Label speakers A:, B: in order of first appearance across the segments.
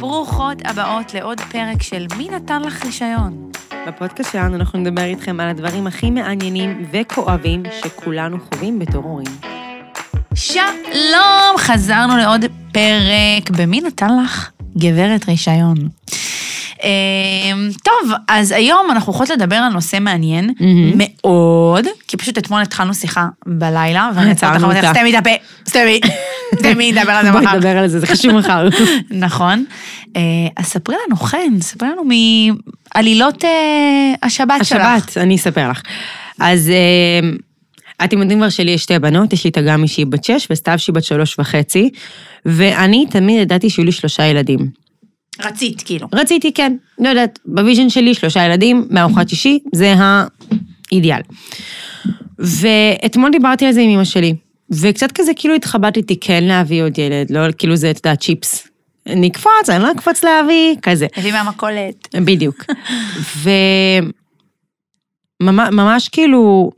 A: ברוכות הבאות לעוד פרק של מי נתן לך רישיון.
B: בפודקאסט שלנו אנחנו נדבר איתכם על הדברים הכי מעניינים וכואבים שכולנו חווים בתור הורים.
A: שלום, חזרנו לעוד פרק במי נתן לך גברת רישיון. טוב, אז היום אנחנו יכולות לדבר על נושא מעניין מאוד, כי פשוט אתמול התחלנו שיחה בלילה, ואני יצאה לך ואומרת, סתמי את הפה, סתמי, נדבר על זה מחר.
B: בואי נדבר על זה, זה חשוב מחר.
A: נכון. אז ספרי לנו, חן, ספרי לנו מעלילות השבת שלך.
B: השבת, אני אספר לך. אז אתם יודעים כבר שלי יש שתי בנות, יש לי את אגם שהיא בת 6 וסתיו שהיא בת 3.5, ואני תמיד ידעתי שיהיו לי 3 ילדים.
A: רצית, כאילו.
B: רציתי, כן. לא יודעת, בוויז'ן שלי 3 ילדים, מארוחת שישי, זה האידיאל. ואתמול דיברתי על זה עם אמא שלי, וקצת כזה כאילו התחבטתי כן להביא עוד ילד, לא כאילו זה את הצ'יפס. נקפוץ, אני לא אקפוץ להביא, כזה.
A: הביא מהמכולת.
B: בדיוק. וממש כאילו,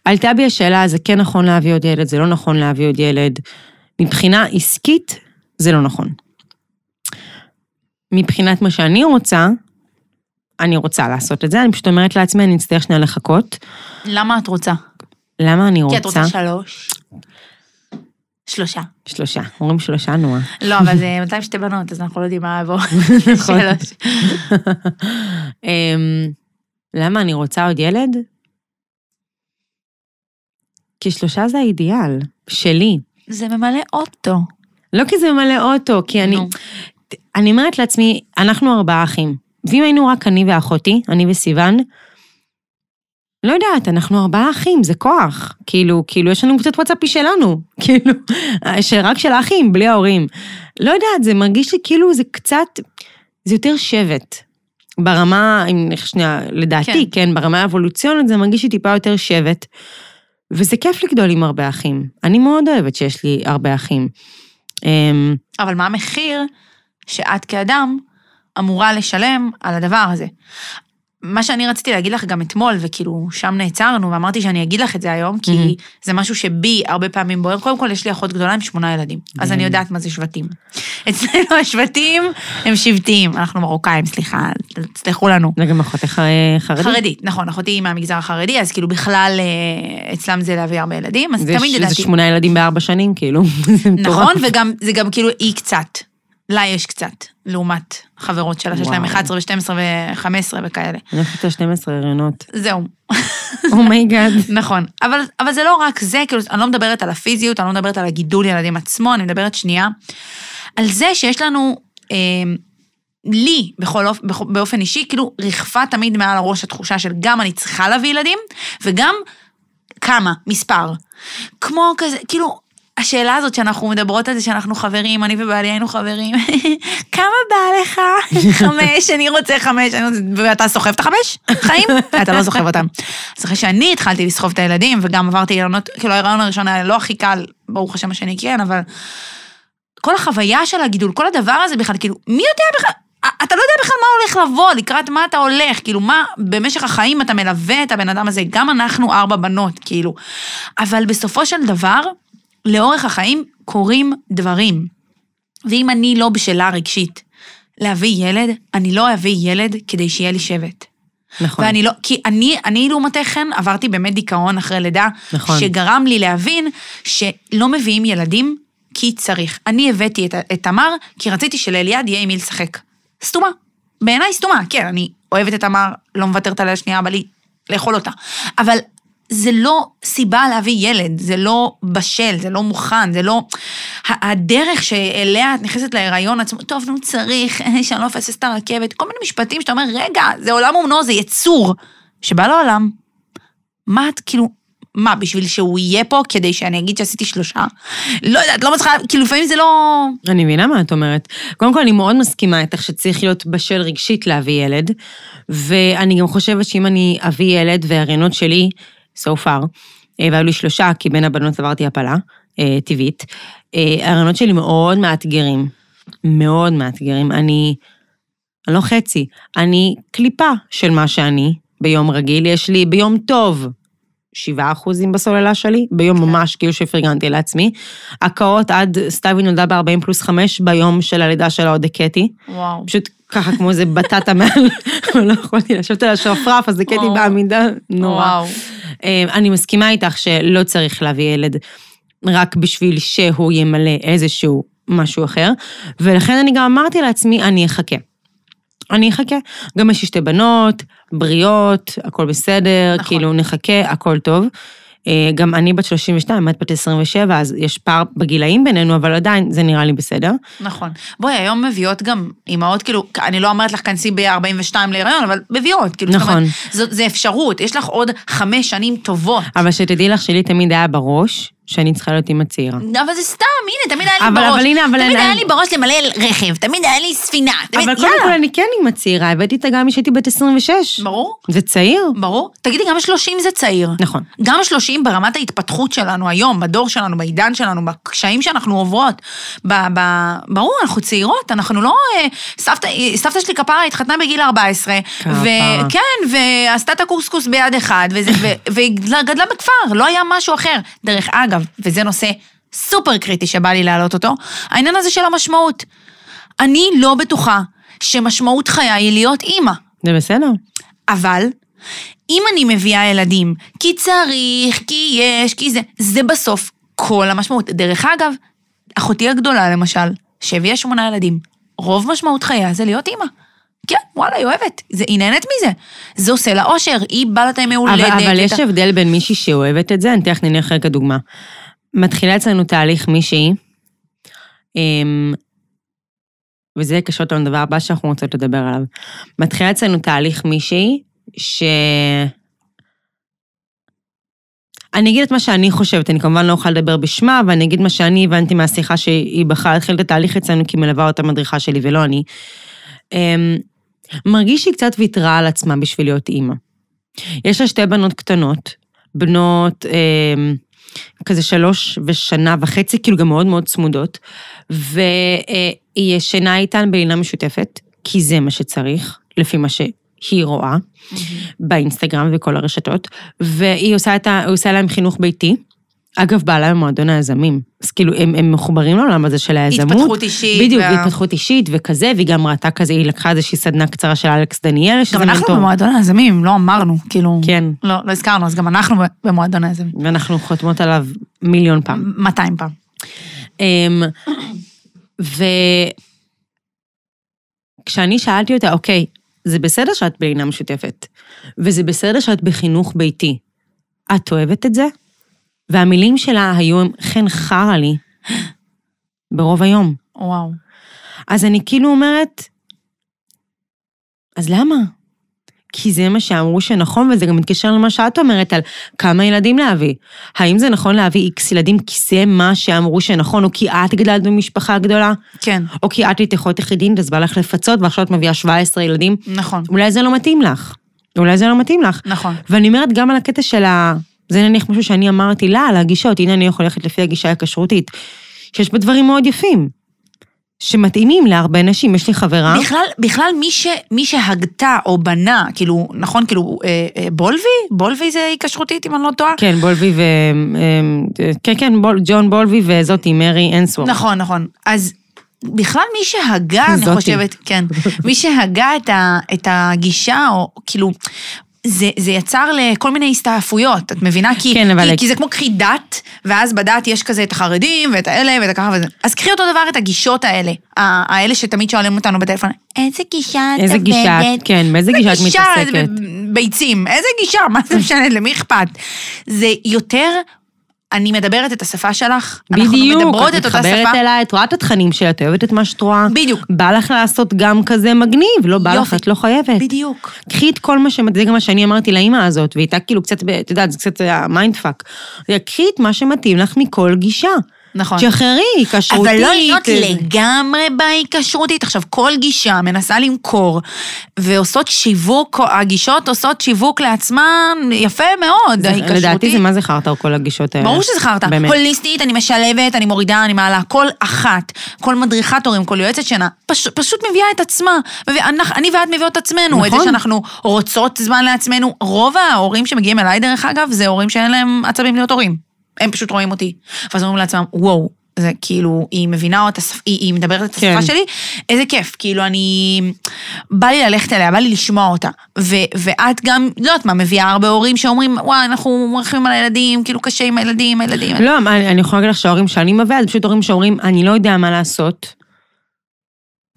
B: עלתה בי השאלה, זה כן נכון להביא עוד ילד, זה לא נכון להביא עוד ילד. מבחינה עסקית, זה לא נכון. מבחינת מה שאני רוצה, אני רוצה לעשות את זה, אני פשוט אומרת לעצמי, אני אצטרך שנייה לחכות.
A: למה את רוצה?
B: למה אני רוצה?
A: כי את רוצה 3.
B: 3. אומרים 3 נועה.
A: לא, אבל זה 200 שתי בנות, אז אנחנו לא יודעים מה עבור.
B: נכון. למה אני רוצה עוד ילד? כי 3 זה האידיאל, שלי.
A: זה ממלא אוטו.
B: לא כי זה ממלא אוטו, כי אני אומרת לעצמי, אנחנו 4 אחים, ואם היינו רק אני ואחותי, אני וסיוון, לא יודעת, אנחנו 4 אחים, זה כוח, כאילו יש לנו קצת וואטסאפי שלנו, כאילו, שרק של האחים, בלי ההורים. לא יודעת, זה מרגיש לי כאילו זה קצת, זה יותר שבט, ברמה, שנייה, לדעתי, כן, ברמה האבולוציונית, זה מרגיש לי טיפה יותר שבט, וזה כיף לגדול עם 4 אחים. אני מאוד אוהבת שיש לי 4 אחים.
A: אבל מה המחיר שאת כאדם אמורה לשלם על הדבר הזה? מה שאני רציתי להגיד לך גם אתמול, וכאילו שם נעצרנו, ואמרתי שאני אגיד לך את זה היום, כי זה משהו שבי הרבה פעמים בוער. קודם כל יש לי אחות גדולה עם 8 ילדים, אז אני יודעת מה זה שבטים. אצלנו השבטים הם שבטיים, אנחנו מרוקאים, סליחה, תסלחו לנו.
B: זה גם אחותך חרדית?
A: חרדית, נכון, אחותי מהמגזר החרדי, אז כאילו בכלל אצלם זה להביא 4 ילדים, אז תמיד ידעתי.
B: זה 8 ילדים ב4 שנים, כאילו.
A: נכון, וזה גם כאילו אי קצת. לה יש קצת, לעומת חברות שלה, שיש להם 11 ו-12 ו-15 וכאלה.
B: אני חושבת 12 הריונות.
A: זהו.
B: אומייגאד.
A: נכון. אבל זה לא רק זה, כאילו, אני לא מדברת על הפיזיות, אני לא מדברת על הגידול ילדים עצמו, אני מדברת שנייה, על זה שיש לנו, לי, באופן אישי, כאילו, רחפה תמיד מעל הראש התחושה של גם אני צריכה להביא ילדים, וגם כמה, מספר. כמו כזה, כאילו, השאלה הזאת שאנחנו מדברות על זה, שאנחנו חברים, אני ובעלי היינו חברים, כמה בא לך? 5, אני רוצה 5, ואתה סוחב את 5 חיים? אתה לא סוחב אותם. אז אחרי שאני התחלתי לסחוב את הילדים, וגם עברתי הילונות, כאילו ההיריון הראשון היה לא הכי קל, ברוך השם השני כן, אבל כל החוויה של הגידול, כל הדבר הזה בכלל, כאילו, מי יודע בכלל? אתה לא יודע בכלל מה הולך לבוא, לקראת מה אתה הולך, כאילו מה, במשך החיים אתה מלווה את הבן אדם הזה, גם אנחנו 4 בנות, כאילו. אבל בסופו של דבר, לאורך החיים קורים דברים. ואם אני לא בשלה רגשית להביא ילד, אני לא אביא ילד כדי שיהיה לי שבט.
B: נכון.
A: ואני לא, כי אני לעומתכן עברתי באמת דיכאון אחרי לידה, נכון. שגרם לי להבין שלא מביאים ילדים כי צריך. אני הבאתי את תמר, כי רציתי שלליד יהיה עם מי לשחק. סתומה. בעיניי סתומה, כן, אני אוהבת את תמר, לא מוותרת עליה שנייה, בא לי לאכול אותה. אבל זה לא סיבה להביא ילד, זה לא בשל, זה לא מוכן, זה לא... הדרך שאליה את נכנסת להיריון עצמו, טוב, נו צריך, שאני לא אפסס את הרכבת, כל מיני משפטים שאתה אומר, רגע, זה עולם ומנו, זה יצור, שבא לעולם. מה את, כאילו, מה, בשביל שהוא יהיה פה, כדי שאני אגיד שעשיתי 3? לא יודעת, לא מצליחה, כאילו, לפעמים זה לא...
B: אני מבינה מה את אומרת. קודם כל, אני מאוד מסכימה איתך שצריך להיות בשל רגשית להביא ילד, ואני גם חושבת שאם אני אביא ילד וההריונות שלי, so far, והיו לי 3, כי בין הבנות עברתי הפלה, טבעית. הרעיונות שלי מאוד מאתגרים, מאוד מאתגרים. אני לא חצי, אני קליפה של מה שאני ביום רגיל, יש לי ביום טוב 7% בסוללה שלי, ביום ממש כאילו שהפרגנתי לעצמי. הקאות עד סתיוי נולדה ב-40+5 ביום של הלידה שלה עוד הקטי.
A: וואו.
B: פשוט ככה כמו זה בטטה מעל, לא יכולתי לשבת על השופרף, אז הקטי בעמידה נורא.
A: וואו.
B: אני מסכימה איתך שלא צריך להביא ילד רק בשביל שהוא ימלא איזשהו משהו אחר, ולכן אני גם אמרתי לעצמי, אני אחכה. גם יש 2 בנות, בריאות, הכל בסדר, נכון. כאילו נחכה, הכל טוב. גם אני בת 32, את בת 27, אז יש פער בגילאים בינינו, אבל עדיין זה נראה לי בסדר.
A: נכון. בואי, היום מביאות גם אמהות, כאילו, אני לא אומרת לך כנסי ב-42 להיריון, אבל מביאות, כאילו,
B: נכון.
A: זה אפשרות, יש לך עוד 5 שנים טובות.
B: אבל שתדעי לך שלי תמיד היה בראש, שאני צריכה להיות עם הצעירה.
A: אבל זה סתם, הנה, תמיד היה לי בראש. תמיד היה לי בראש למלא רכב, תמיד היה לי ספינה.
B: אבל קודם כל אני כן עם הצעירה, הבאתי את גם שהייתי בת 26.
A: ברור.
B: זה צעיר.
A: ברור. תגידי, גם 30 זה צעיר.
B: נכון.
A: גם 30 ברמת ההתפתחות שלנו היום, בדור שלנו, בעידן שלנו, בקשיים שאנחנו עוברות. ברור, אנחנו צעירות, אנחנו לא... סבתא שלי כפרה התחתנה בגיל 14, וכן, ועשתה את הקורסקוס ביד אחד, וגדלה בכפר, לא היה משהו אחר. דרך אגב, וזה נושא סופר קריטי שבא לי להעלות אותו, העניין הזה של המשמעות. אני לא בטוחה שמשמעות חיי היא להיות אימא.
B: זה בסדר.
A: אבל, אם אני מביאה ילדים, כי צריך, כי יש, כי זה בסוף כל המשמעות. דרך אגב, אחותי הגדולה למשל, שהביאה 8 ילדים, רוב משמעות חייה זה להיות אימא. כן, וואלה, היא אוהבת. היא נהנית מזה. זה עושה לה אושר, היא באה לתאים מעולדת.
B: אבל יש הבדל בין מישהי שאוהבת את זה, אני תכף נניח רק הדוגמה. מתחילה אצלנו תהליך מישהי, וזה קשור אותנו דבר הבא שאנחנו רוצות לדבר עליו. מתחילה אצלנו תהליך מישהי, אני אגיד את מה שאני חושבת, אני כמובן לא אוכל לדבר בשמה, ואני אגיד מה שאני הבנתי מהשיחה שהיא בחרה להתחיל את התהליך אצלנו, כי מלווה אותה מדריכה שלי ולא אני. מרגיש שהיא קצת ויתרה על עצמה בשביל להיות אימא. יש לה 2 בנות קטנות, בנות כזה 3 ושנה וחצי, כאילו גם מאוד מאוד צמודות, והיא ישנה איתן בלינה משותפת, כי זה מה שצריך, לפי מה שהיא רואה, באינסטגרם וכל הרשתות, והיא עושה להם חינוך ביתי, אגב, בעלה במועדון היזמים, אז כאילו הם מחוברים לעולם הזה של היזמות.
A: התפתחות אישית.
B: בדיוק, התפתחות אישית וכזה, והיא גם ראתה כזה, היא לקחה איזושהי סדנה קצרה של אלכס דניאל.
A: גם אנחנו במועדון היזמים, לא אמרנו, כאילו.
B: כן.
A: לא הזכרנו, אז גם אנחנו במועדון היזמים.
B: ואנחנו חותמות עליו 1,000,000 פעם.
A: 200 פעם.
B: וכשאני שאלתי אותה, אוקיי, זה בסדר שאת בלינה משותפת, וזה בסדר שאת בחינוך ביתי. את אוהבת את זה? והמילים שלה היו חן חרה לי ברוב היום.
A: וואו.
B: אז אני כאילו אומרת, אז למה? כי זה מה שאמרו שנכון, וזה גם מתקשר למה שאת אומרת על כמה ילדים להביא. האם זה נכון להביא X ילדים כי זה מה שאמרו שנכון, או כי את גדלת במשפחה גדולה?
A: כן.
B: או כי את לתיכות יחידין, אז בא לך לפצות, ועכשיו את מביאה 17 ילדים.
A: נכון.
B: אולי זה לא מתאים לך.
A: נכון.
B: ואני אומרת גם על הקטע של זה נניח משהו שאני אמרתי לה, על הגישות, הנה אני יכולה ללכת לפי הגישה הכשרותית, שיש בה דברים מאוד יפים, שמתאימים להרבה נשים, יש לי חברה.
A: בכלל מי שהגתה או בנה, כאילו, נכון, כאילו, בולבי זה כשרותית, אם אני לא טועה?
B: כן, בולבי כן, ג'ון בולבי וזאתי, מרי אנסוור.
A: נכון. אז בכלל מי שהגה, אני חושבת, כן, מי שהגה את הגישה, או כאילו, זה יצר לכל מיני הסתעפויות, את מבינה? כי זה כמו קחי דת, ואז בדת יש כזה את החרדים, ואת האלה, ואת הככה וזה. אז קחי אותו דבר את הגישות האלה, האלה שתמיד שואלים אותנו בטלפון, איזה גישה את עובדת?
B: כן, באיזה גישה את מתעסקת?
A: ביצים, איזה גישה, מה זה משנה, למי אכפת? זה יותר... אני מדברת את השפה שלך,
B: בדיוק, את מתחברת אליי, את רואה את התכנים שלה, את אוהבת את מה שאת רואה.
A: בדיוק.
B: בא לך לעשות גם כזה מגניב, לא בא לך, את לא חייבת.
A: בדיוק.
B: קחי את כל מה זה גם מה שאני אמרתי לאמא הזאת, והייתה כאילו קצת, אתה יודעת, זה קצת מיינדפאק. קחי את מה שמתאים לך מכל גישה.
A: נכון.
B: שחררי, כשרותית.
A: אבל לא להיות לגמרי בהיקשרותית. עכשיו, כל גישה מנסה למכור, ועושות שיווק, הגישות עושות שיווק לעצמן יפה מאוד.
B: לדעתי זה מה זכרת או כל הגישות האלה?
A: ברור שזכרת. הוליסטית, אני משלבת, אני מורידה, אני מעלה. כל אחת, כל מדריכת הורים, כל יועצת שינה, פשוט מביאה את עצמה. אני ואת מביאות את עצמנו. את זה שאנחנו רוצות זמן לעצמנו. רוב ההורים שמגיעים אליי, דרך אגב, זה הורים שאין להם עצבים להיות הורים. הם פשוט רואים אותי. ואז אומרים לעצמם, וואו, זה כאילו, היא מבינה אותה, היא מדברת את השפה שלי, איזה כיף, כאילו בא לי ללכת אליה, בא לי לשמוע אותה, ואת גם, לא יודעת מה, מביאה הרבה הורים שאומרים, וואי, אנחנו מרחמים על הילדים, כאילו קשה עם הילדים.
B: לא, אני יכולה להגיד לך שההורים שאני מביאה, זה פשוט הורים שאומרים, אני לא יודע מה לעשות,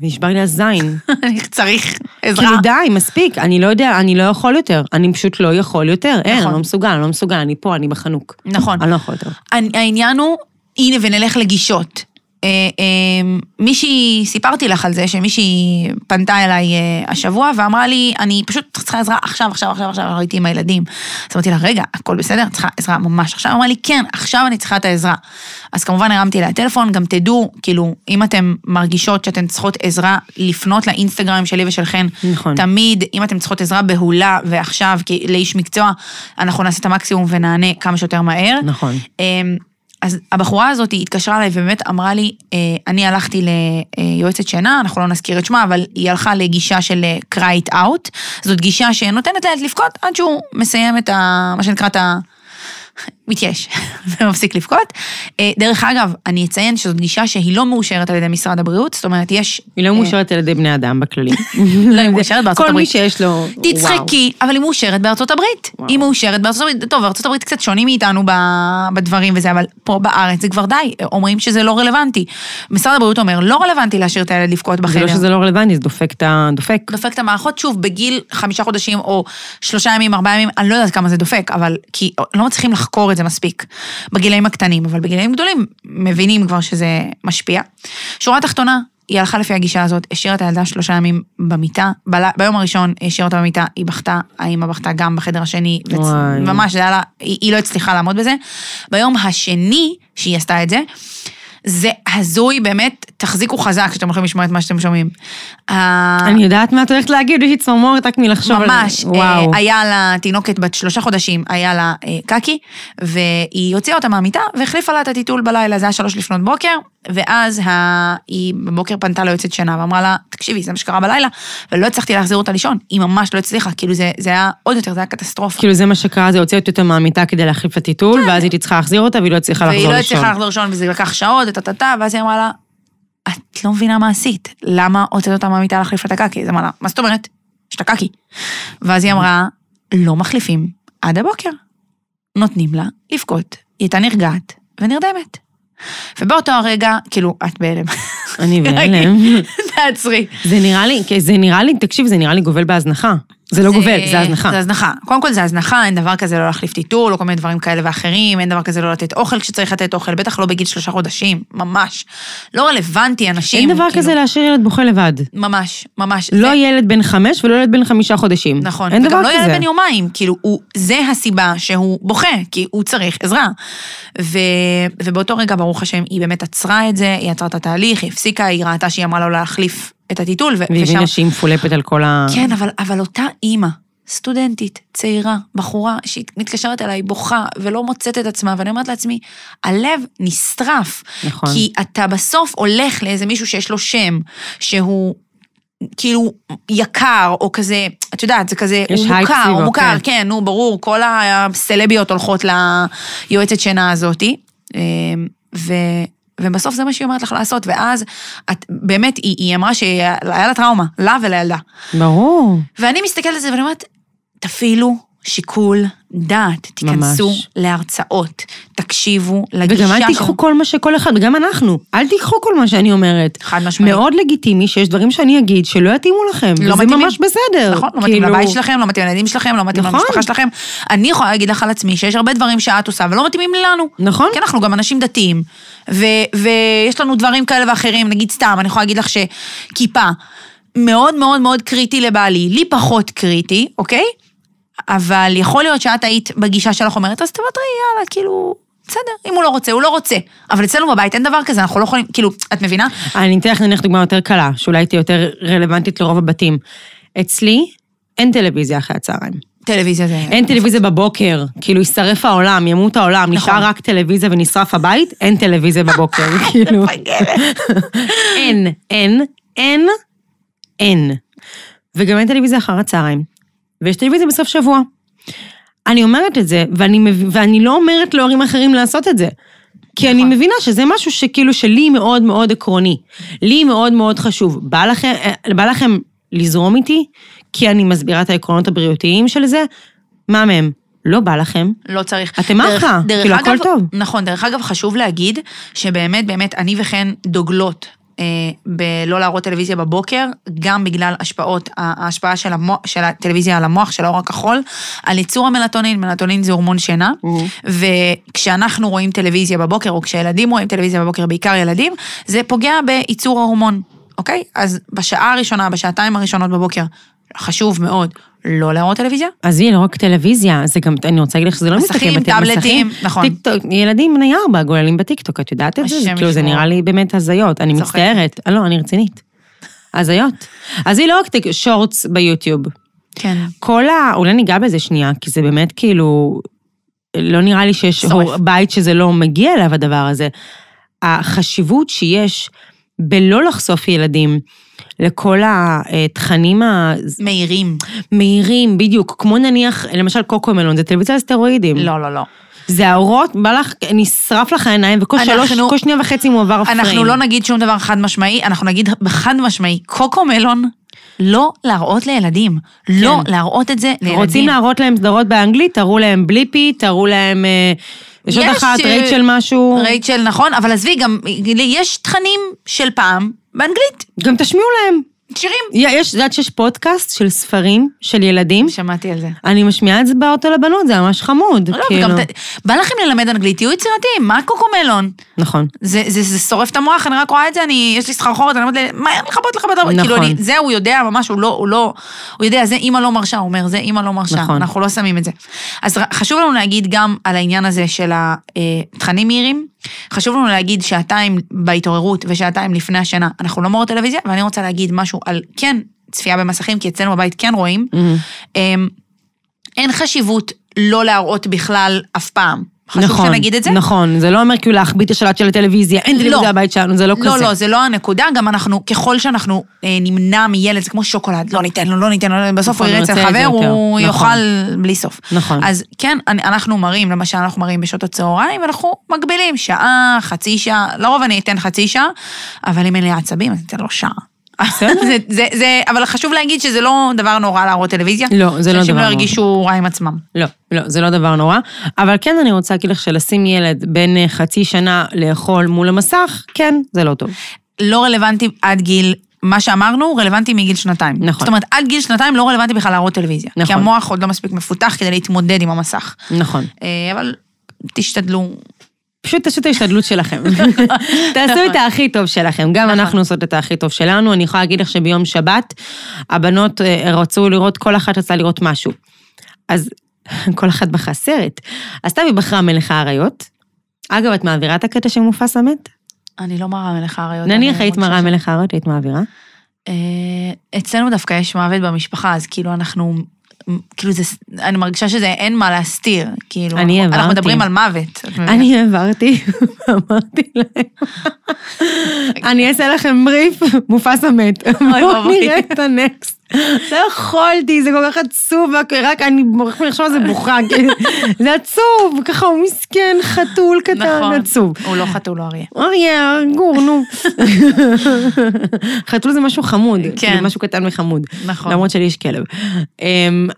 B: ונשבר לי הזין.
A: אני צריך עזרה.
B: כאילו די, מספיק, אני לא יודע, אני לא יכול יותר, אני פשוט לא יכול יותר, אין, אני לא מסוגל, אני פה, אני בחנוק.
A: נכון.
B: אני לא יכול יותר.
A: העניין הוא, הנה ונלך לגישות. סיפרתי לך על זה, שמישהי פנתה אליי השבוע, ואמרה לי, אני פשוט צריכה עזרה עכשיו, ראיתי עם הילדים. אז אמרתי לה, רגע, הכל בסדר? צריכה עזרה ממש עכשיו? אמרה לי, כן, עכשיו אני צריכה את העזרה. אז כמובן הרמתי לה טלפון, גם תדעו, כאילו, אם אתם מרגישות שאתן צריכות עזרה, לפנות לאינסטגרם שלי ושלכן,
B: נכון.
A: תמיד, אם אתם צריכות עזרה בהולה, ועכשיו, לאיש מקצוע, אנחנו נעשה את המקסימום ונענה כמה שיותר מהר.
B: נכון.
A: אז הבחורה הזאת התקשרה אליי ובאמת אמרה לי, אני הלכתי ליועצת שינה, אנחנו לא נזכיר את שמה, אבל היא הלכה לגישה של cry it out, זאת גישה שנותנת לילד לבכות עד שהוא מסיים את מה שנקרא את מתייש, ומפסיק לבכות. דרך אגב, אני אציין שזאת גישה שהיא לא מאושרת על ידי משרד הבריאות, זאת אומרת, יש...
B: היא לא מאושרת על ידי בני אדם בכללי.
A: לא, היא מאושרת בארצות הברית.
B: כל מי שיש לו...
A: תצחקי, אבל היא מאושרת בארצות הברית. היא מאושרת בארצות הברית. טוב, בארצות הברית קצת שונים מאיתנו בדברים וזה, אבל פה בארץ זה כבר די, אומרים שזה לא רלוונטי. משרד הבריאות אומר, לא רלוונטי להשאיר את הילד לבכות בחדר.
B: זה לא שזה לא רלוונטי, זה דופק.
A: דופק את המערכות, שוב, בגיל 5 חודשים או 3 ימים, 4 ימים, אני לא יודעת כמה זה דופק, אבל כי לא מצליחים לחקור את זה מספיק בגילאים הקטנים, אבל בגילאים גדולים מבינים כבר שזה משפיע. שורה תחתונה, היא הלכה לפי הגישה הזאת, השאירה את הילדה 3 ימים במיטה, ביום הראשון השאירה אותה במיטה, היא בכתה, האמא בכתה גם בחדר השני, ממש, היא לא הצליחה לעמוד בזה. ביום השני שהיא עשתה את זה, זה הזוי באמת, תחזיקו חזק כשאתם הולכים לשמוע את מה שאתם שומעים.
B: אני יודעת מה את הולכת להגיד, יש לי צמרמורת רק מלחשוב על זה.
A: ממש, היה לה תינוקת בת 3 חודשים, היה לה קקי, והיא הוציאה אותה מהמיטה, והחליפה לה את הטיטול בלילה, זה היה 3 לפנות בוקר, ואז היא בבוקר פנתה ליועצת שינה, ואמרה לה, תקשיבי, זה מה שקרה בלילה, ולא הצלחתי להחזיר אותה לישון, היא ממש לא הצליחה, כאילו זה היה עוד יותר, זה היה קטסטרופה.
B: כאילו זה מה שקרה, זה הוציאה אותה מהמיטה כדי להחליף את הטיטול, ואז היא צריכה להחזיר אותה, והיא לא הצליחה לחזור לישון. והיא לא הצליחה לחזור לישון, וזה לקח שעות, ואז היא אמרה לה, את לא מבינה מה עשית, למה הוצאת אותה מהמיטה להחליף את הקקי? אז אמרה לה, מה זאת אומרת? יש את הקקי. ואז היא אמרה, לא מחליפים עד הבוקר. נותנים לה לבכות, היא הייתה נרגעת ונרדמת. ובאותו הרגע, כאילו, את בהלם. אני בהלם.
A: תעצרי.
B: זה נראה לי, תקשיב, זה נראה לי גובל בהזנחה. זה לא גובל, זה הזנחה.
A: זה הזנחה. קודם כל זה הזנחה, אין דבר כזה לא להחליף טיטול, לא כל מיני דברים כאלה ואחרים, אין דבר כזה לא לתת אוכל כשצריך לתת אוכל, בטח לא בגיל 3 חודשים, ממש. לא רלוונטי, אנשים.
B: אין דבר כזה להשאיר ילד בוכה לבד.
A: ממש, ממש.
B: לא ילד בן 5 ולא ילד בן 5 חודשים.
A: נכון.
B: אין דבר כזה.
A: וגם לא ילד בן יומיים, כאילו, זה הסיבה שהוא בוכה, כי הוא צריך עזרה. ובאותו רגע, ברוך השם, היא באמת עצרה את זה, היא עצרה את התהליך, היא הפסיקה, היא ראתה שהיא אמרה לו להחליף את הטיטול.
B: והיא הבינה שהיא מפולפת על כל
A: כן, אבל אותה אימא, סטודנטית, צעירה, בחורה, שהיא מתקשרת אליי, בוכה, ולא מוצאת את עצמה, ואני אומרת לעצמי, הלב נשטרף.
B: נכון.
A: כי אתה בסוף הולך לאיזה מישהו שיש לו שם, שהוא כאילו יקר, או כזה, את יודעת, זה כזה, הוא מוכר, כן, נו, ברור, כל הסלביות הולכות ליועצת שינה הזאת, ובסוף זה מה שהיא אומרת לך לעשות, ואז את, באמת, היא אמרה שהיה לה טראומה, לה ולילדה.
B: ברור.
A: ואני מסתכלת על זה ואני אומרת, תפעילו שיקול דעת, תיכנסו להרצאות, תקשיבו לגישה.
B: וגם אל תיקחו כל מה שכל אחד, וגם אנחנו, אל תיקחו כל מה שאני אומרת.
A: חד משמעית.
B: מאוד לגיטימי שיש דברים שאני אגיד שלא יתאימו לכם, וזה ממש בסדר.
A: נכון, לא מתאים לבית שלכם, לא מתאים לילדים שלכם, לא מתאים למשפחה שלכם. אני יכולה להגיד לך על עצמי שיש הרבה דברים שאת עושה ולא מתאימים לנו.
B: נכון.
A: כי אנחנו גם אנשים דתיים, ויש לנו דברים כאלה ואחרים, נגיד סתם, אני יכולה להגיד לך שכיפה מאוד מאוד מאוד קריטי לבעלי, לי פחות קריטי, אוקיי? אבל יכול להיות שאת היית בגישה שלך אומרת, אז תוותרי, יאללה, כאילו, בסדר, אם הוא לא רוצה, הוא לא רוצה. אבל אצלנו בבית אין דבר כזה, אנחנו לא יכולים, כאילו, את מבינה?
B: אני אתן לך נניח דוגמה יותר קלה, שאולי תהיה יותר רלוונטית לרוב הבתים. אצלי, אין טלוויזיה אחרי הצהריים.
A: טלוויזיה זה...
B: אין טלוויזיה בבוקר, כאילו ישרף העולם, ימות העולם, נשאר רק טלוויזיה ונשרף הבית, אין טלוויזיה בבוקר, כאילו. אין. וגם אין טלוויזיה אחר הצהריים. ויש טלוויזיה בסוף שבוע. אני אומרת את זה, ואני לא אומרת להורים אחרים לעשות את זה. כי אני מבינה שזה משהו שכאילו שלי מאוד מאוד עקרוני. לי מאוד מאוד חשוב. בא לכם לזרום איתי? כי אני מסבירה את העקרונות הבריאותיים של זה? מה מהם? לא בא לכם.
A: לא צריך.
B: אתם אחלה, כאילו הכל טוב.
A: נכון, דרך אגב חשוב להגיד שבאמת, באמת, אני וכן דוגלות בלא להראות טלוויזיה בבוקר, גם בגלל ההשפעה של הטלוויזיה על המוח, של האור הכחול, על ייצור המלטונין, מלטונין זה הורמון שינה, וכשאנחנו רואים טלוויזיה בבוקר, או כשילדים רואים טלוויזיה בבוקר, בעיקר ילדים, זה פוגע בייצור ההורמון, אוקיי? אז בשעה הראשונה, בשעתיים הראשונות בבוקר, חשוב מאוד לא להראות טלוויזיה.
B: אז היא לא רק טלוויזיה, זה גם, אני רוצה להגיד לך שזה לא מסתכל
A: טאבלטים, נכון.
B: טיקטוק, ילדים בני 4 גוללים בטיקטוק, את יודעת את זה? כאילו זה נראה לי באמת הזיות, אני מצטערת. לא, אני רצינית. הזיות. אז היא לא רק שורטס ביוטיוב.
A: כן.
B: אולי ניגע בזה שנייה, כי זה באמת כאילו, לא נראה לי שיש בית שזה לא מגיע אליו הדבר הזה. החשיבות שיש בלא לחשוף ילדים, לכל התכנים מהירים, בדיוק, כמו נניח, למשל קוקומלון, זה טלוויזיה על סטרואידים.
A: לא.
B: זה האורות, בא לך, נשרף לך העיניים, וכל שנייה וחצי מועבר הפריים.
A: אנחנו לא נגיד שום דבר חד משמעי, אנחנו נגיד בחד משמעי, קוקומלון, לא להראות לילדים, לא להראות את זה לילדים.
B: רוצים להראות להם סדרות באנגלית, תראו להם בליפי, תראו להם... יש עוד אחת, רייצ'ל משהו...
A: רייצ'ל, נכון, אבל עזבי, גם יש תכנים של פעם באנגלית.
B: גם תשמיעו להם.
A: שירים.
B: יודעת שיש פודקאסט של ספרים, של ילדים.
A: שמעתי על זה.
B: אני משמיעה את זה באוטו לבנות, זה ממש חמוד.
A: לא, וגם, בא לכם ללמד אנגלית, תהיו יצירתיים, מה קוקומלון?
B: נכון.
A: זה שורף את המוח, אני רק רואה את זה, יש לי סחרחורת, אני אומרת, מה לחפות לך בדבר?
B: נכון.
A: כאילו, זה הוא יודע ממש, הוא יודע, זה אמא לא מרשה, הוא אומר, זה אמא לא מרשה,
B: נכון.
A: אנחנו לא שמים את זה. אז חשוב לנו להגיד גם על העניין הזה של התכנים מהירים, חשוב לנו להגיד שעתיים בהתעוררות ושעתיים לפני השינה, אנחנו לא מורות טלוויזיה, ואני רוצה להגיד משהו על, כן, צפייה במסכים, כי אצלנו בבית כן רואים, אין חשיבות לא להראות בכלל אף פעם. חשוב שנגיד את זה?
B: נכון, זה לא אומר כאילו להחביא את השלט של הטלוויזיה, אין טלוויזיה הבית שלנו, זה לא כזה.
A: לא, זה לא הנקודה, גם אנחנו, ככל שאנחנו נמנע מילד, זה כמו שוקולד, לא ניתן לו, בסוף הוא יראה אצל חבר, הוא יאכל בלי סוף.
B: נכון.
A: אז כן, אנחנו מראים, למשל אנחנו מראים בשעות הצהריים, ואנחנו מגבילים שעה, חצי שעה, לרוב אני אתן חצי שעה, אבל אם אין לי עצבים, אז אתן לו שעה. אבל חשוב להגיד שזה לא דבר נורא להראות טלוויזיה.
B: לא, זה לא דבר נורא.
A: שאנשים לא הרגישו רע עם עצמם.
B: לא, זה לא דבר נורא. אבל כן אני רוצה להגיד לך שלשים ילד בין חצי שנה לאכול מול המסך, כן, זה לא טוב.
A: לא רלוונטי עד גיל, מה שאמרנו, רלוונטי מגיל 2.
B: נכון.
A: זאת אומרת, עד גיל 2 לא רלוונטי בכלל להראות טלוויזיה.
B: נכון.
A: כי המוח עוד לא מספיק מפותח כדי להתמודד עם המסך.
B: נכון.
A: אבל תשתדלו.
B: פשוט תעשו את ההשתדלות שלכם. תעשו את הכי טוב שלכם. גם אנחנו עושות את הכי טוב שלנו. אני יכולה להגיד לך שביום שבת, הבנות רצו לראות, כל אחת רצה לראות משהו. אז כל אחת בחרה סרט. אז תבי בחרה מלך האריות. אגב, את מעבירה את הקטע שמופס המת?
A: אני לא מראה מלך האריות.
B: נניח היית מראה מלך האריות, היית מעבירה?
A: אצלנו דווקא יש מוות במשפחה, אז כאילו אנחנו... כאילו זה, אני מרגישה שזה אין מה להסתיר, כאילו, אנחנו מדברים על מוות.
B: אני העברתי, אמרתי להם, אני אעשה לכם בריף, מופס המת, בואו נראה את הנקסט. לא יכולתי, זה כל כך עצוב, רק אני חושב שזה בוכה, זה עצוב, ככה הוא מסכן, חתול קטן, עצוב.
A: הוא לא חתול, הוא אריה.
B: אריה, גור, נו. חתול זה משהו חמוד, כאילו משהו קטן וחמוד.
A: נכון.
B: למרות שלי יש כלב.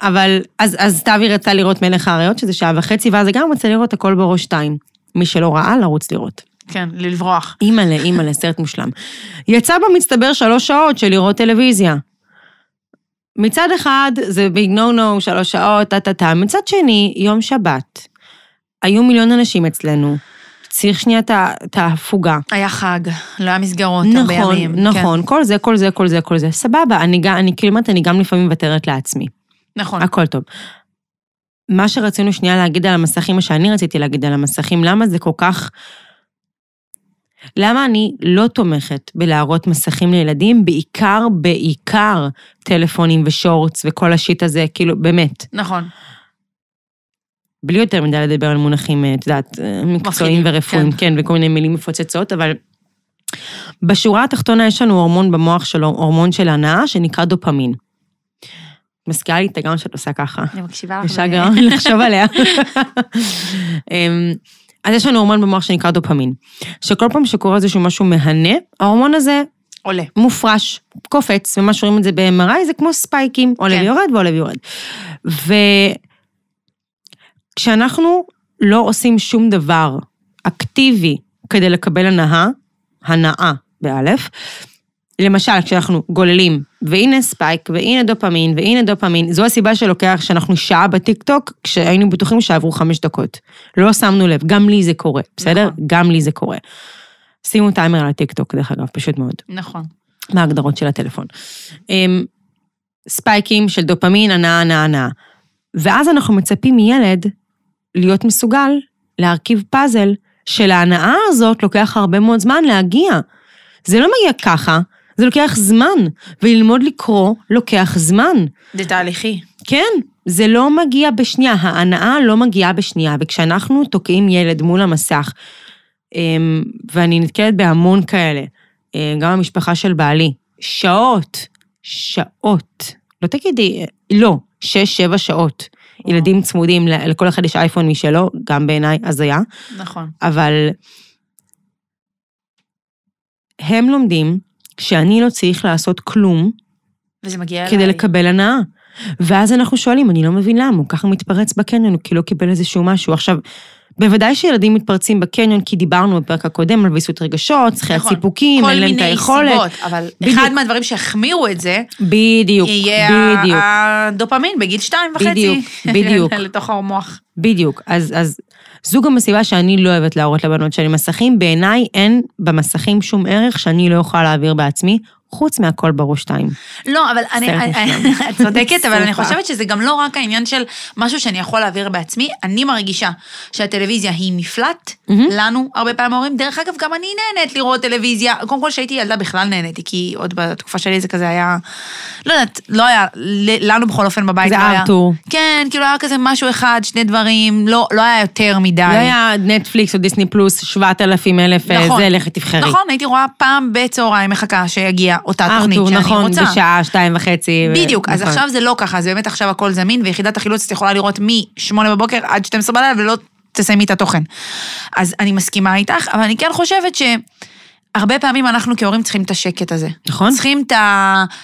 B: אבל, אז תבי רצה לראות מלך האריות, שזה 1.5 שעה, ואז גם רצה לראות הכל בראש 2. מי שלא ראה, לרוץ לראות.
A: כן, לברוח.
B: אימא'לה, סרט מושלם. יצא במצטבר 3 שעות של לראות טלוויזיה. מצד אחד, זה ביג נו, 3 שעות, מצד שני, יום שבת. היו מיליון אנשים אצלנו. צריך שנייה את ההפוגה.
A: היה חג, לא היה מסגרות הרבה ימים.
B: נכון, כל זה. סבבה, אני כאילו אומרת, אני גם לפעמים מוותרת לעצמי.
A: נכון.
B: הכל טוב. מה שרצינו שנייה להגיד על המסכים, מה שאני רציתי להגיד על המסכים, למה זה כל כך... למה אני לא תומכת בלהראות מסכים לילדים, בעיקר טלפונים ושורטס וכל השיט הזה, כאילו, באמת.
A: נכון.
B: בלי יותר מדי לדבר על מונחים, את יודעת, מקצועיים ורפואיים, כן, וכל מיני מילים מפוצצות, אבל בשורה התחתונה יש לנו הורמון במוח שלו, הורמון של הנאה, שנקרא דופמין. מזכירה לי את הגרם שאת עושה ככה.
A: אני מקשיבה לך.
B: יש גרם לחשוב עליה. אז יש לנו הורמון במוח שנקרא דופמין, שכל פעם שקורה איזשהו משהו מהנה, ההורמון הזה
A: עולה.
B: מופרש, קופץ, ומה שרואים את זה ב-MRI, זה כמו ספייקים, עולה ויורד ועולה ויורד. וכשאנחנו לא עושים שום דבר אקטיבי כדי לקבל הנאה באלף, למשל, כשאנחנו גוללים, והנה ספייק, והנה דופמין, זו הסיבה שלוקח שאנחנו שעה בטיקטוק, כשהיינו בטוחים שעברו 5 דקות. לא שמנו לב, גם לי זה קורה, בסדר? גם לי זה קורה. שימו טיימר על הטיקטוק, דרך אגב, פשוט מאוד.
A: נכון.
B: מה ההגדרות של הטלפון. ספייקים של דופמין, הנאה. ואז אנחנו מצפים מילד להיות מסוגל להרכיב פאזל, של ההנאה הזאת לוקח הרבה מאוד זמן להגיע. זה לא מגיע ככה, זה לוקח זמן, וללמוד לקרוא לוקח זמן.
A: זה תהליכי.
B: כן, זה לא מגיע בשנייה, ההנאה לא מגיעה בשנייה, וכשאנחנו תוקעים ילד מול המסך, ואני נתקלת בהמון כאלה, גם המשפחה של בעלי, שעות, לא תגידי, לא, 6-7 שעות, ילדים צמודים, לכל אחד יש אייפון משלו, גם בעיניי הזיה.
A: נכון.
B: אבל הם לומדים שאני לא צריך לעשות כלום,
A: וזה מגיע
B: כדי לקבל הנאה. ואז אנחנו שואלים, אני לא מבין למה, הוא ככה מתפרץ בקניון, כי לא קיבל איזשהו משהו. עכשיו, בוודאי שילדים מתפרצים בקניון, כי דיברנו בפרק הקודם על ויסות רגשות, זכיית סיפוקים, אין להם את היכולת.
A: כל מיני סיבות, אבל אחד מהדברים שהחמירו את זה,
B: בדיוק,
A: יהיה הדופמין בגיל 2.5.
B: בדיוק.
A: לתוך המוח.
B: בדיוק, אז זו גם הסיבה שאני לא אוהבת להראות לבנות שלי מסכים, בעיניי אין במסכים שום ערך שאני לא אוכל להעביר בעצמי, חוץ מהכל בראש 2.
A: לא, אבל את צודקת, אבל אני חושבת שזה גם לא רק העניין של משהו שאני יכול להעביר בעצמי, אני מרגישה שהטלוויזיה היא מפלט, לנו הרבה פעמים אומרים, דרך אגב, גם אני נהנית לראות טלוויזיה, קודם כל שהייתי ילדה בכלל נהניתי, כי עוד בתקופה שלי זה כזה היה, לא יודעת, לא היה, לנו בכל אופן בבית
B: זה ארתור.
A: כן, כאילו היה כזה משהו אחד, 2 דברים, לא היה יותר מדי. לא
B: היה נטפליקס או דיסני פלוס, 7,000 זה לכת תבחרי.
A: נכון, הייתי רואה פעם בצהריים מחכה שיגיע אותה תוכנית שאני רוצה.
B: נכון, בשעה 2:30.
A: בדיוק, אז עכשיו זה לא ככה, זה באמת עכשיו הכל זמין, ויחידת החילוץ יכולה לראות מ-8 בבוקר עד 12 בלילה, ולא תסיימי את התוכן. אז אני מסכימה איתך, אבל אני כן חושבת שהרבה פעמים אנחנו כהורים צריכים את השקט הזה.
B: נכון.
A: צריכים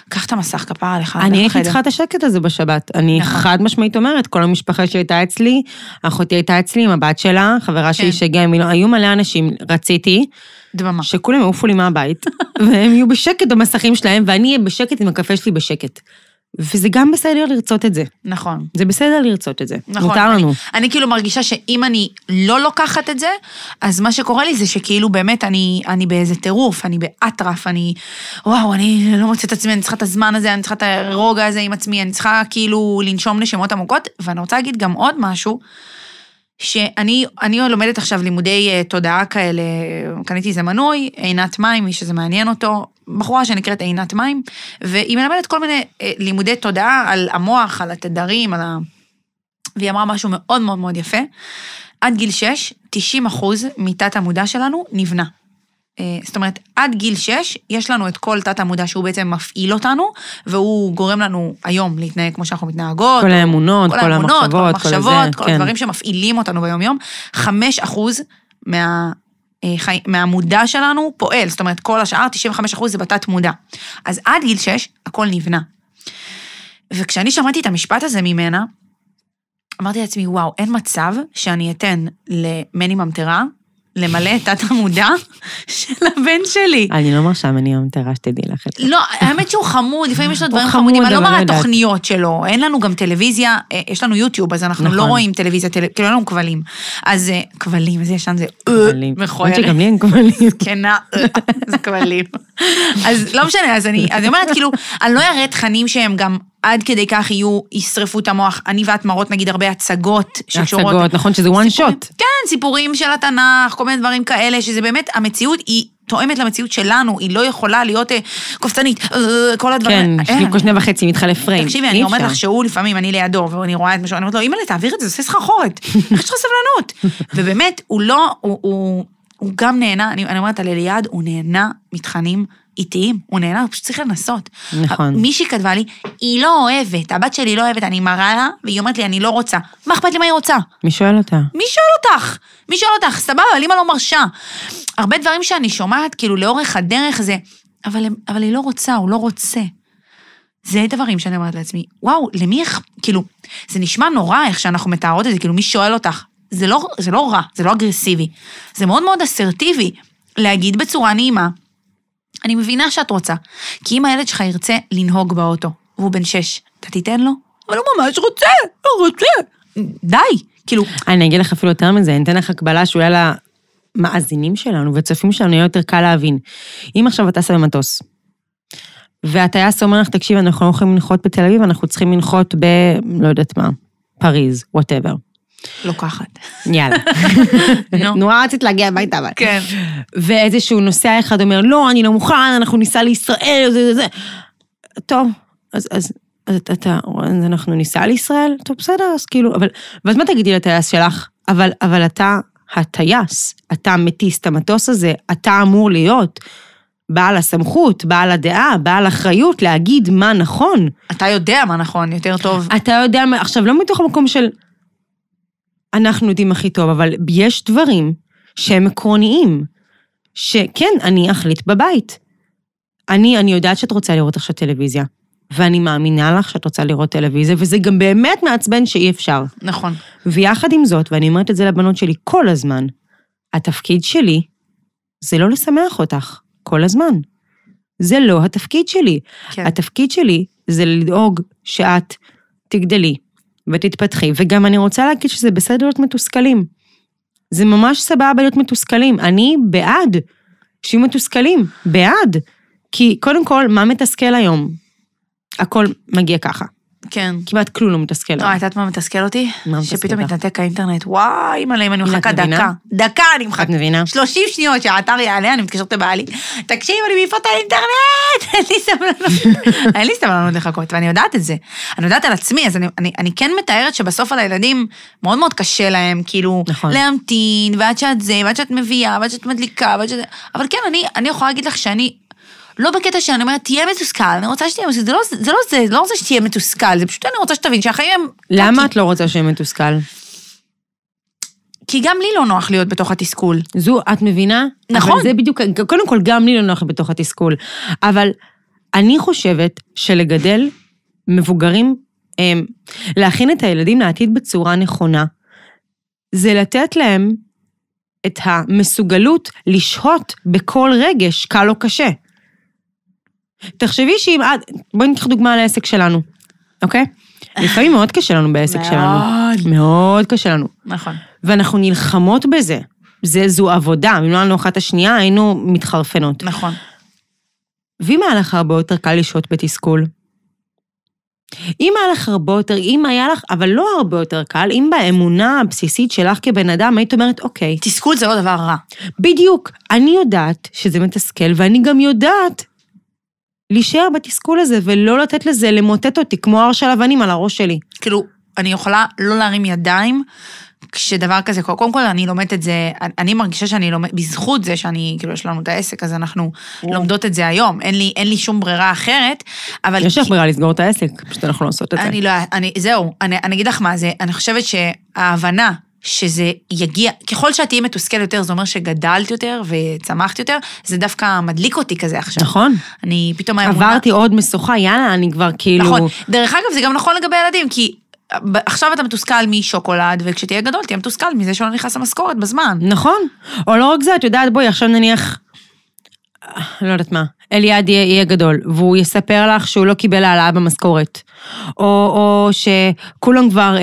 A: קח את המסך כפרה עליך.
B: אני הייתי צריכה את השקט הזה בשבת. אני חד משמעית אומרת, כל המשפחה שהייתה אצלי, אחותי הייתה אצלי עם הבת שלה, חברה שלי שהגיעה, היו מלא אנשים, רציתי,
A: דממה.
B: שכולם יעופו לי מהבית, והם יהיו בשקט במסכים שלהם, ואני אהיה בשקט עם הקפה שלי בשקט. וזה גם בסדר לרצות את זה.
A: נכון.
B: זה בסדר לרצות את זה.
A: נכון.
B: מותר לנו.
A: אני כאילו מרגישה שאם אני לא לוקחת את זה, אז מה שקורה לי זה שכאילו באמת אני באיזה טירוף, אני באטרף, וואו, אני לא מוצאת את עצמי, אני צריכה את הזמן הזה, אני צריכה את הרוגע הזה עם עצמי, אני צריכה כאילו לנשום נשימות עמוקות, ואני רוצה להגיד גם עוד משהו, שאני לומדת עכשיו לימודי תודעה כאלה, קניתי איזה מנוי, עינת מים, מי שזה מעניין אותו, בחורה שנקראת עינת מים, והיא מלמדת כל מיני לימודי תודעה על המוח, על התדרים, והיא אמרה משהו מאוד מאוד מאוד יפה, עד גיל 6, 90% מתת המודע שלנו נבנה. זאת אומרת, עד גיל 6, יש לנו את כל תת המודע שהוא בעצם מפעיל אותנו, והוא גורם לנו היום להתנהג כמו שאנחנו מתנהגות.
B: כל האמונות, כל המחשבות,
A: כל הדברים שמפעילים אותנו ביום יום, 5% מהמודע שלנו פועל, זאת אומרת, כל השאר, 95% זה בתת מודע. אז עד גיל 6, הכל נבנה. וכשאני שמעתי את המשפט הזה ממנה, אמרתי לעצמי, וואו, אין מצב שאני אתן למני ממטרה, למלא את תת המודע של הבן שלי.
B: אני לא מרשה מני ממטרה שתדעי לך.
A: לא, האמת שהוא חמוד, לפעמים יש לו דברים חמודים, אני לא מראה תוכניות שלו, אין לנו גם טלוויזיה, יש לנו יוטיוב, אז אנחנו לא רואים טלוויזיה, כאילו אין לנו כבלים. אז כבלים, אז ישן זה מכוער.
B: שגם לי אין כבלים.
A: כן, זה כבלים. אז לא משנה, אז אני אומרת, כאילו, אני לא אראה תכנים שהם גם עד כדי כך ישרפו את המוח. אני ואת מראות נגיד הרבה הצגות שקשורות.
B: הצגות, נכון שזה one shot.
A: כן, סיפורים של התנ"ך, כל מיני דברים כאלה, שזה באמת, המציאות היא תואמת למציאות שלנו, היא לא יכולה להיות קופצנית, כל הדברים.
B: כן, 2.5 מתחלף פריים.
A: תקשיבי, אני אומרת לך שהוא לפעמים, אני לידו, ואני רואה את משהו, אני אומרת לו, אמא לי, תעביר את זה, זה עושה סחרחורת. יש לך סבלנות. ובאמת, הוא גם נהנה, אני אומרת על אליעד, הוא נהנה מתכנים איטיים, הוא נהנה, הוא פשוט צריך לנסות.
B: נכון.
A: מישהי כתבה לי, היא לא אוהבת, הבת שלי לא אוהבת, אני מראה לה, והיא אומרת לי, אני לא רוצה. מה אכפת לי מה היא רוצה?
B: מי שואל אותה?
A: מי שואל אותך? מי שואל אותך? סבבה, אבל אמא לא מרשה. הרבה דברים שאני שומעת, כאילו לאורך הדרך זה, אבל היא לא רוצה, הוא לא רוצה. זה דברים שאני אומרת לעצמי, וואו, למי איך, כאילו, זה נשמע נורא איך שאנחנו מתארות את זה, כאילו מי שואל אותך? זה לא רע, זה לא אגרסיבי. זה מאוד מאוד אסרטיבי להגיד בצורה נעימה, אני מבינה שאת רוצה, כי אם הילד שלך ירצה לנהוג באוטו, והוא בן 6, אתה תיתן לו? אבל הוא ממש רוצה. די, כאילו.
B: אני אגיד לך אפילו יותר מזה, אני אתן לך הקבלה שאולי למאזינים שלנו וצופים שלנו יהיה יותר קל להבין. אם עכשיו אתה עושה במטוס, והטייס אומר לך, תקשיב, אנחנו לא יכולים לנחות בתל אביב, אנחנו צריכים לנחות לא יודעת מה, פריז, whatever.
A: לוקחת.
B: יאללה. נורא רצית להגיע הביתה, אבל.
A: כן.
B: ואיזשהו נוסע אחד אומר, לא, אני לא מוכן, אנחנו ניסע לישראל, זה. טוב, אז אנחנו ניסע לישראל? טוב, בסדר, אז כאילו, ואז מה תגידי לטייס שלך? אבל אתה הטייס, אתה מטיס את המטוס הזה, אתה אמור להיות בעל הסמכות, בעל הדעה, בעל אחריות, להגיד מה נכון.
A: אתה יודע מה נכון, יותר טוב.
B: אתה יודע, עכשיו לא מתוך המקום של אנחנו יודעים הכי טוב, אבל יש דברים שהם עקרוניים, שכן, אני אחליט בבית. אני יודעת שאת רוצה לראות עכשיו טלוויזיה, ואני מאמינה לך שאת רוצה לראות טלוויזיה, וזה גם באמת מעצבן שאי אפשר. נכון. ויחד עם זאת, ואני אומרת את זה לבנות שלי כל הזמן, התפקיד שלי זה לא לשמח אותך כל הזמן. זה לא התפקיד שלי. כן. התפקיד שלי זה לדאוג שאת תגדלי, ותתפתחי, וגם אני רוצה להגיד שזה בסדר להיות מתוסכלים. זה ממש סבבה להיות מתוסכלים. אני בעד שיהיו מתוסכלים, בעד. כי קודם כל, מה מתסכל היום? הכל מגיע ככה.
A: כן.
B: כמעט כלום לא מתסכל.
A: לא, הייתה מה מתסכל אותי?
B: מה מתסכל?
A: שפתאום מתנתק האינטרנט. וואי, מלא, אם אני מחכה דקה. דקה אני מחכה.
B: את מבינה?
A: 30 שניות שהאתר יעלה, אני מתקשרת לבעלי. תקשיב, אני מעיפה את האינטרנט! אין לי סבלנות. אין לי סבלנות לחכות, ואני יודעת את זה. אני יודעת על עצמי, אז אני כן מתארת שבסוף על הילדים מאוד מאוד קשה להם, כאילו, להמתין, ועד שאת זה, ועד שאת מביאה, ועד שאת מדליקה, אבל כן, אני יכולה להגיד לך שאני לא בקטע שאני אומרת, תהיה מתוסכל, אני רוצה שתהיה מתוסכל, זה לא רוצה שתהיה מתוסכל, זה פשוט אני רוצה שתבין שהחיים הם...
B: למה את לא רוצה שיהיה מתוסכל?
A: כי גם לי לא נוח להיות בתוך התסכול.
B: זו, את מבינה? נכון. אבל זה בדיוק, קודם כל גם לי לא נוח בתוך התסכול, אבל אני חושבת שלגדל מבוגרים, להכין את הילדים לעתיד בצורה נכונה, זה לתת להם את המסוגלות לשהות בכל רגש, קל או קשה. תחשבי שאם בואי ניקח דוגמה על העסק שלנו, אוקיי? לפעמים מאוד קשה לנו בעסק שלנו. מאוד קשה לנו.
A: נכון.
B: ואנחנו נלחמות בזה. זו עבודה, אם לא לנו אחת השנייה, היינו מתחרפנות.
A: נכון.
B: ואם היה לך הרבה יותר קל לשהות בתסכול, אם היה לך הרבה יותר, אם היה לך, אבל לא הרבה יותר קל, אם באמונה הבסיסית שלך כבן אדם, היית אומרת, אוקיי.
A: תסכול זה לא דבר רע.
B: בדיוק. אני יודעת שזה מתסכל, ואני גם יודעת להישאר בתסכול הזה, ולא לתת לזה למוטט אותי, כמו הר של אבנים על הראש שלי.
A: כאילו, אני יכולה לא להרים ידיים, כשדבר כזה, קודם כל אני לומדת את זה, אני מרגישה שאני לומדת, בזכות זה שאני, כאילו, יש לנו את העסק, אז אנחנו לומדות את זה היום, אין לי שום ברירה אחרת, אבל...
B: יש לך ברירה לסגור את העסק, פשוט אנחנו לא עושות את זה.
A: זהו, אני אגיד לך מה זה, אני חושבת שההבנה שזה יגיע, ככל שאת תהיי מתוסכל יותר, זה אומר שגדלת יותר וצמחת יותר, זה דווקא מדליק אותי כזה עכשיו.
B: נכון.
A: אני פתאום...
B: עברתי עוד משוכה, יאללה, אני כבר כאילו...
A: נכון. דרך אגב, זה גם נכון לגבי ילדים, כי עכשיו אתה מתוסכל משוקולד, וכשתהיה גדול, תהיה מתוסכל מזה שלא נכנס המשכורת בזמן.
B: נכון. או לא רק זה, את יודעת, בואי, עכשיו נניח, לא יודעת מה, אליעד יהיה גדול, והוא יספר לך שהוא לא קיבל העלאה במשכורת. או שכולם כבר...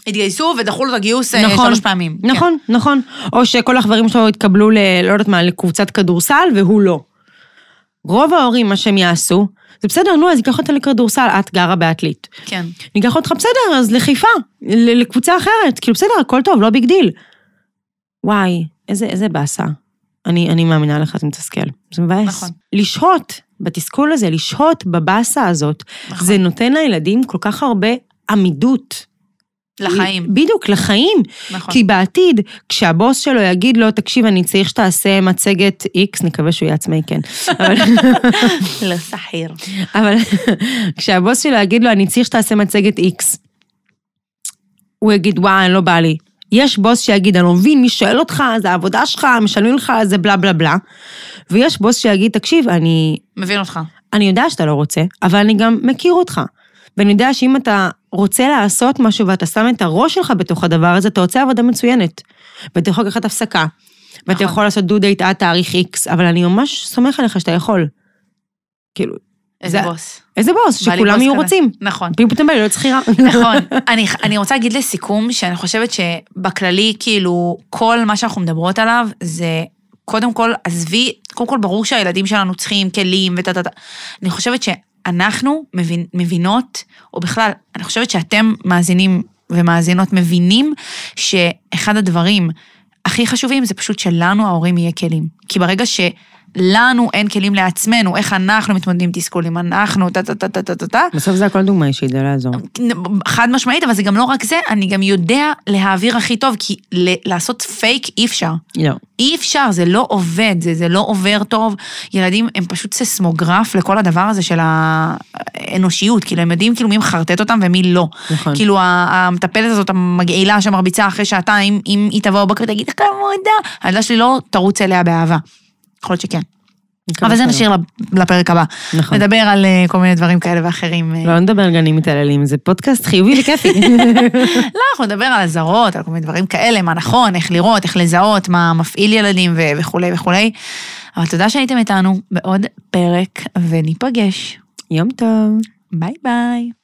A: התגייסו ודחו לו את הגיוס 3 פעמים.
B: נכון, נכון. או שכל החברים שלו התקבלו לא יודעת מה, לקבוצת כדורסל, והוא לא. רוב ההורים, מה שהם יעשו, זה בסדר, נו, אז ניקח אותה לכדורסל, את גרה בעתלית.
A: כן.
B: ניקח אותך בסדר, אז לחיפה, לקבוצה אחרת, כאילו בסדר, הכל טוב, לא ביג דיל. וואי, איזה בעשה. אני מאמינה לך, אתה מתסכל. זה מבאס.
A: נכון.
B: לשהות בתסכול הזה, לשהות בבעשה הזאת,
A: נכון.
B: זה נותן לילדים כל כך הרבה עמידות.
A: לחיים.
B: בדיוק, לחיים.
A: נכון.
B: כי בעתיד, כשהבוס שלו יגיד לו, תקשיב, אני צריך שתעשה מצגת X, נקווה שהוא יהיה עצמאי, כן.
A: לא סחיר.
B: אבל כשהבוס שלו יגיד לו, אני צריך שתעשה מצגת X, הוא יגיד, וואי, לא בא לי. יש בוס שיגיד, אני לא מבין, מי שואל אותך, זה העבודה שלך, משלמים לך, זה בלה בלה בלה. ויש בוס שיגיד, תקשיב,
A: מבין אותך.
B: אני יודע שאתה לא רוצה, אבל אני גם מכיר אותך. ואני יודע שאם אתה רוצה לעשות משהו, ואתה שם את הראש שלך בתוך הדבר הזה, אתה רוצה עבודה מצוינת. ואתה יכול לקחת הפסקה, ואתה יכול לעשות דו דייט עד תאריך X, אבל אני ממש סומך עליך שאתה יכול. כאילו,
A: איזה בוס.
B: איזה בוס, שכולם יהיו רוצים.
A: נכון.
B: פתאום בא לי, לא צריכה.
A: נכון. אני רוצה להגיד לסיכום, שאני חושבת שבכללי, כאילו, כל מה שאנחנו מדברות עליו, זה קודם כל, עזבי, קודם כל ברור שהילדים שלנו צריכים כלים וטטטט. אני חושבת שאנחנו מבינות, או בכלל, אני חושבת שאתם מאזינים ומאזינות מבינים, שאחד הדברים הכי חשובים זה פשוט שלנו ההורים יהיה כלים. כי ברגע לנו אין כלים לעצמנו, איך אנחנו מתמודדים תסכולים, אנחנו,
B: בסוף זה הכל דוגמה אישית, זה לעזור.
A: חד משמעית, אבל זה גם לא רק זה, אני גם יודע להעביר הכי טוב, כי לעשות פייק אי אפשר.
B: לא.
A: אי אפשר, זה לא עובד, זה לא עובר טוב. ילדים הם פשוט ססמוגרף לכל הדבר הזה של האנושיות, כאילו הם יודעים כאילו מי מחרטט אותם ומי לא.
B: נכון.
A: כאילו המטפלת הזאת המגעילה שמרביצה אחרי שעתיים, אם היא תבוא בקר תגיד, כמודה, הילדה שלי לא תרוץ אליה באהבה. יכול להיות שכן. אבל זה נשאיר לפרק הבא.
B: נכון.
A: נדבר על כל מיני דברים כאלה ואחרים.
B: לא נדבר גנים מתעללים, זה פודקאסט חיובי וכיפי.
A: לא, אנחנו נדבר על הזרות, על כל מיני דברים כאלה, מה נכון, איך לראות, איך לזהות, מה מפעיל ילדים וכו' וכו'. אבל תודה שהייתם איתנו בעוד פרק, וניפגש.
B: יום טוב.
A: ביי ביי.